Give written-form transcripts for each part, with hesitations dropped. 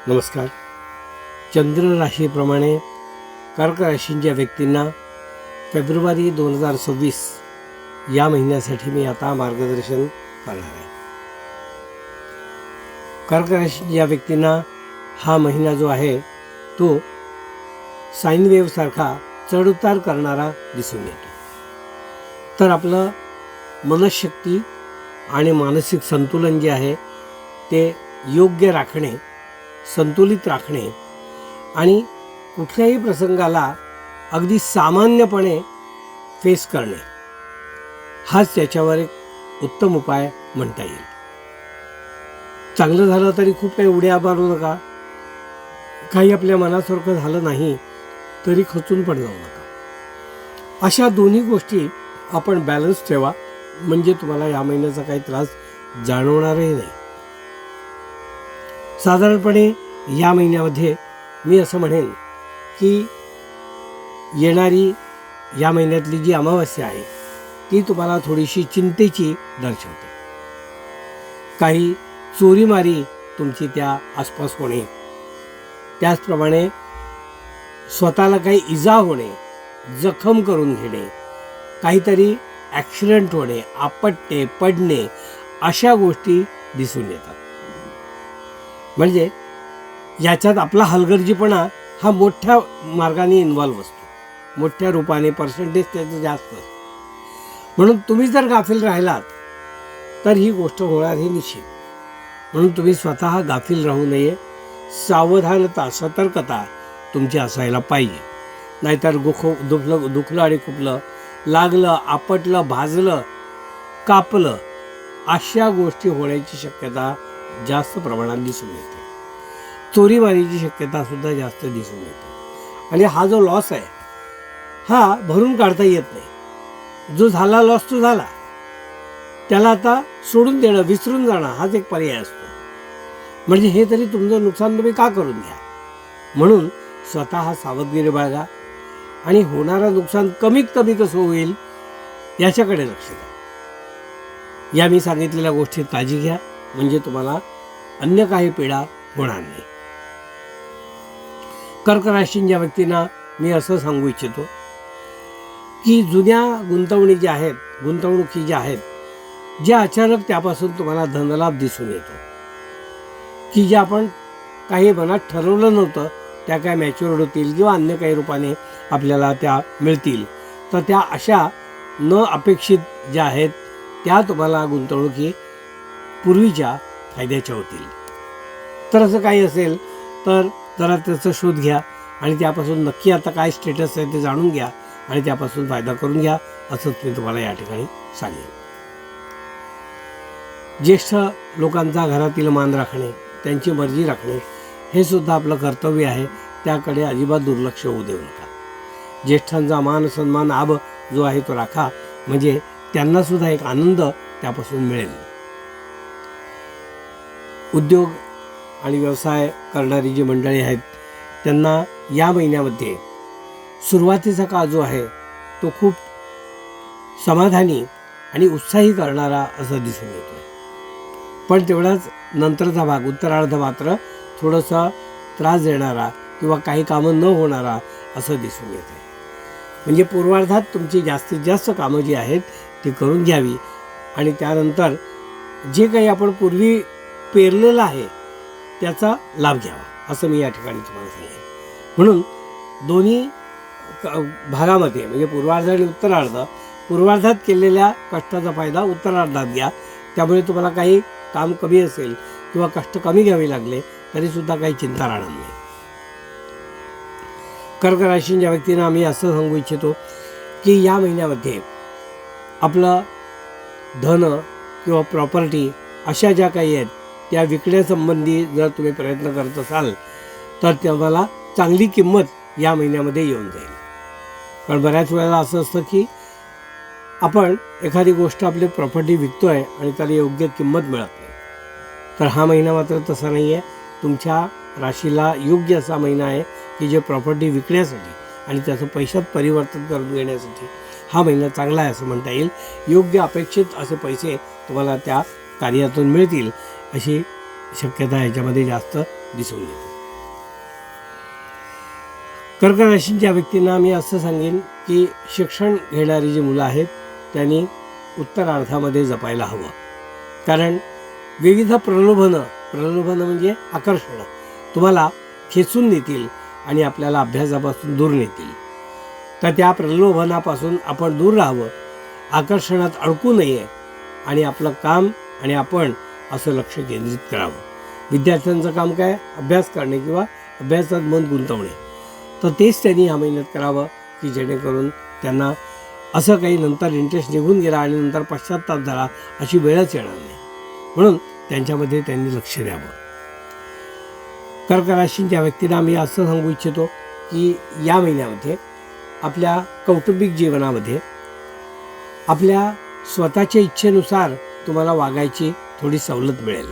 नमस्कार. चंद्र राशीप्रमाणे कर्क राशींच्या व्यक्तींना फेब्रुवारी 2026 या महिन्यासाठी मी आता मार्गदर्शन करणार आहे. कर्क राशींच्या व्यक्तींना हा महिना जो आहे तो साइन वेव्हसारखा चढउतार करणारा दिसून येतो. तर आपलं मनशक्ती आणि मानसिक संतुलन जे आहे ते योग्य राखणे, संतुलित राखणे आणि कुठल्याही प्रसंगाला अगदी सामान्यपणे फेस करणे हाच त्याच्यावर एक उत्तम उपाय म्हणता येईल. चांगलं झालं तरी खूप काही उड्या मारू नका, काही आपल्या मनासारखं झालं नाही तरी खचून पण जाऊ नका. अशा दोन्ही गोष्टी आपण बॅलन्स ठेवा, म्हणजे तुम्हाला या महिन्याचा काही त्रास जाणवणारही नाही. साधारणपणे या महिन्यामध्ये मी असं म्हणेन की येणारी या महिन्यातली जी अमावस्या आहे ती तुम्हाला थोडीशी चिंतेची दर्शवते. काही चोरीमारी तुमची त्या आसपास होणे, त्याचप्रमाणे स्वतःला काही इजा होणे, जखम करून घेणे, काहीतरी ॲक्सिडेंट होणे, आपटणे, पडणे अशा गोष्टी दिसून येतात. म्हणजे याच्यात आपला हलगर्जीपणा हा मोठ्या मार्गाने इन्व्हॉल्व असतो, मोठ्या रूपाने पर्सेंटेज त्याचं जास्त असतं. म्हणून तुम्ही जर गाफील राहिलात तर ही गोष्ट होणार हे निश्चित. म्हणून तुम्ही स्वतः गाफील राहू नये. सावधानता, सतर्कता तुमची असायला पाहिजे. नाहीतर दुखलं आणि खुपलं, लागलं, आपटलं, भाजलं, कापलं अशा गोष्टी होण्याची शक्यता जास्त प्रमाणात दिसून येते. चोरीमारीची शक्यता सुद्धा जास्त दिसून येते. आणि हा जो लॉस आहे हा भरून काढता येत नाही. जो झाला लॉस तो झाला, त्याला आता सोडून देणं, विसरून जाणं हाच एक पर्याय असतो. म्हणजे हे तरी तुमचं नुकसान तुम्ही का करून घ्या. म्हणून स्वतः सावधगिरी बाळगा आणि होणारं नुकसान कमीत कमी कसं होईल याच्याकडे लक्ष द्या. या मी सांगितलेल्या गोष्टीत काळजी घ्या, म्हणजे तुम्हाला अन्य काही पीडा होणार नाही. कर्क राशींच्या व्यक्तींना मी असं सांगू इच्छितो की जुन्या गुंतवणुकी ज्या आहेत ज्या अचानक त्यापासून तुम्हाला धनलाभ दिसून येतो, की ज्या आपण काही मनात ठरवलं नव्हतं त्या काय मॅच्युअर्ड होतील किंवा अन्य काही रूपाने आपल्याला त्या मिळतील, तर त्या अशा न अपेक्षित ज्या आहेत त्या तुम्हाला गुंतवणुकी पूर्वीच्या फायद्याच्या होतील. तर असं काही असेल तर जरा त्याचा शोध घ्या आणि त्यापासून नक्की आता काय स्टेटस आहे ते जाणून घ्या आणि त्यापासून फायदा करून घ्या, असंच मी तुम्हाला या ठिकाणी सांगेन. ज्येष्ठ लोकांचा घरातील मान राखणे, त्यांची मर्जी राखणे हे सुद्धा आपलं कर्तव्य आहे. त्याकडे अजिबात दुर्लक्ष होऊ देऊ नका. ज्येष्ठांचा मान सन्मान आब जो आहे तो राखा, म्हणजे त्यांनासुद्धा एक आनंद त्यापासून मिळेल. उद्योग आणि व्यवसाय करणारी जी मंडळी आहेत त्यांना या महिन्यामध्ये सुरुवातीचा काळ जो आहे तो खूप समाधानी आणि उत्साही करणारा असं दिसून येतो. पण तेवढाच नंतरचा भाग, उत्तरार्ध मात्र थोडंसं त्रास देणारा किंवा काही कामं न होणारा असं दिसून येत आहे. म्हणजे पूर्वार्धात तुमची जास्तीत जास्त कामं जी आहेत ती करून घ्यावी आणि त्यानंतर जे काही आपण पूर्वी पेरलेलं आहे त्याचा लाभ घ्यावा, असं मी या ठिकाणी तुम्हाला सांगेन. म्हणून दोन्ही भागामध्ये म्हणजे पूर्वार्ध आणि उत्तरार्ध, पूर्वार्धात केलेल्या कष्टाचा फायदा उत्तरार्धात घ्या. त्यामुळे तुम्हाला काही काम कमी असेल किंवा कष्ट कमी घ्यावे लागले तरीसुद्धा काही चिंता राहणार नाही. कर्क राशींच्या व्यक्तींना आम्ही असं सांगू इच्छितो की या महिन्यामध्ये आपलं धन किंवा प्रॉपर्टी अशा ज्या काही आहेत त्या विकण्यासंबंधी जर तुम्ही प्रयत्न करत असाल तर तुम्हाला चांगली किंमत या महिन्यामध्ये येऊन जाईल. कारण बऱ्याच वेळेला असं असतं की आपण एखादी गोष्ट, आपली प्रॉपर्टी विकतो आहे आणि त्याला योग्य किंमत मिळत नाही. तर हा महिना मात्र तसा नाही आहे. तुमच्या राशीला योग्य असा महिना आहे की जे प्रॉपर्टी विकण्यासाठी आणि त्याचं पैशात परिवर्तन करून घेण्यासाठी हा महिना चांगला आहे असं म्हणता येईल. योग्य अपेक्षित असे पैसे तुम्हाला त्या कार्यातून मिळतील अशी शक्यता याच्यामध्ये जास्त दिसून येते. कर्क राशीच्या व्यक्तींना मी असं सांगेन की शिक्षण घेणारी जी मुलं आहेत त्यांनी उत्तरार्धामध्ये जपायला हवं. कारण विविध प्रलोभनं म्हणजे आकर्षणं तुम्हाला खेचून नेतील आणि आपल्याला अभ्यासापासून दूर नेतील. तर त्या प्रलोभनापासून आपण दूर राहावं, आकर्षणात अडकू नये आणि आपलं काम आणि आपण असं लक्ष केंद्रित करावं. विद्यार्थ्यांचं काम काय? अभ्यास करणे किंवा अभ्यासात मन गुंतवणे. तर तेच त्यांनी ह्या महिन्यात करावं की जेणेकरून त्यांना असं काही नंतर इंटरेस्ट निघून गेला आणि नंतर पश्चात्ताप झाला अशी वेळच येणार नाही. म्हणून त्यांच्यामध्ये त्यांनी लक्ष द्यावं. कर्क राशीच्या व्यक्तींना मी असं सांगू इच्छितो की या महिन्यामध्ये आपल्या कौटुंबिक जीवनामध्ये आपल्या स्वतःच्या इच्छेनुसार तुम्हाला वागायची थोडी सवलत मिळेल.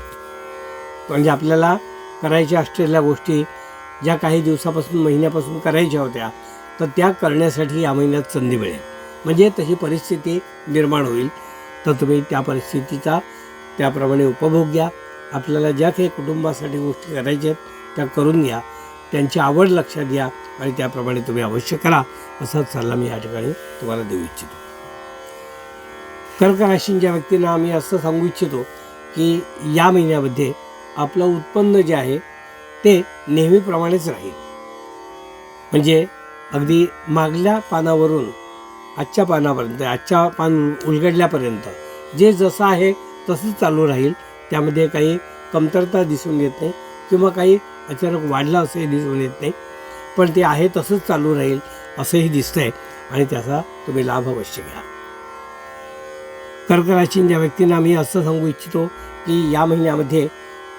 म्हणजे आपल्याला करायच्या असलेल्या गोष्टी ज्या काही दिवसापासून महिन्यापासून करायच्या होत्या तर त्या करण्यासाठी या महिन्यात संधी मिळेल. म्हणजे तशी परिस्थिती निर्माण होईल. तर तुम्ही त्या परिस्थितीचा त्याप्रमाणे उपभोग घ्या. आपल्याला ज्या काही कुटुंबासाठी गोष्टी करायच्या आहेत त्या करून घ्या. त्यांची आवड लक्षात घ्या आणि त्याप्रमाणे तुम्ही अवश्य करा. असाच सल्ला मी या ठिकाणी तुम्हाला देऊ इच्छितो. कर्क राशीच्या व्यक्तींना आम्ही असं सांगू इच्छितो की या महिन्यामध्ये आपलं उत्पन्न जे आहे ते नेहमीप्रमाणेच राहील. म्हणजे अगदी मागल्या पानावरून आजच्या पानापर्यंत, आजच्या पान उलगडल्यापर्यंत जे जसं आहे तसंच चालू राहील. त्यामध्ये काही कमतरता दिसून येत नाही किंवा काही अचानक वाढलं असंही दिसून येत नाही. पण ते आहे तसंच चालू राहील असंही दिसतंय आणि त्याचा तुम्ही लाभ अवश्य घ्या. कर्क राशीच्या व्यक्तींना मी असं सांगू इच्छितो की या महिन्यामध्ये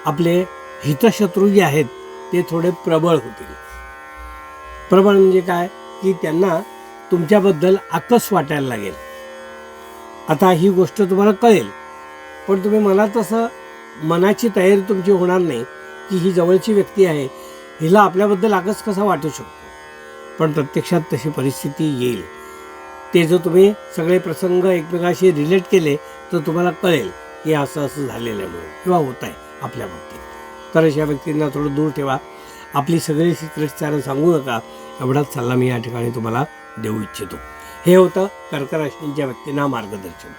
आपले हितशत्रू जे आहेत ते थोडे प्रबळ होतील. प्रबळ म्हणजे काय की त्यांना तुमच्याबद्दल आकस वाटायला लागेल. आता ही गोष्ट तुम्हाला कळेल पण तुम्ही मनात असं मनाची तयारी तुमची होणार नाही की ही जवळची व्यक्ती आहे, हिला आपल्याबद्दल आकस कसा वाटू शकतो. पण प्रत्यक्षात तशी परिस्थिती येईल. ते जर तुम्ही सगळे प्रसंग एकमेकाशी रिलेट केले तर तुम्हाला कळेल की असं असं झालेलं आहे म्हणून किंवा होत आहे आपल्या बाबतीत. तर अशा व्यक्तींना थोडं दूर ठेवा. आपली सगळी सिक्रेट्स त्यांना सांगू नका. एवढाच सल्ला मी या ठिकाणी तुम्हाला देऊ इच्छितो. हे होतं कर्क राशीच्या व्यक्तींना मार्गदर्शन.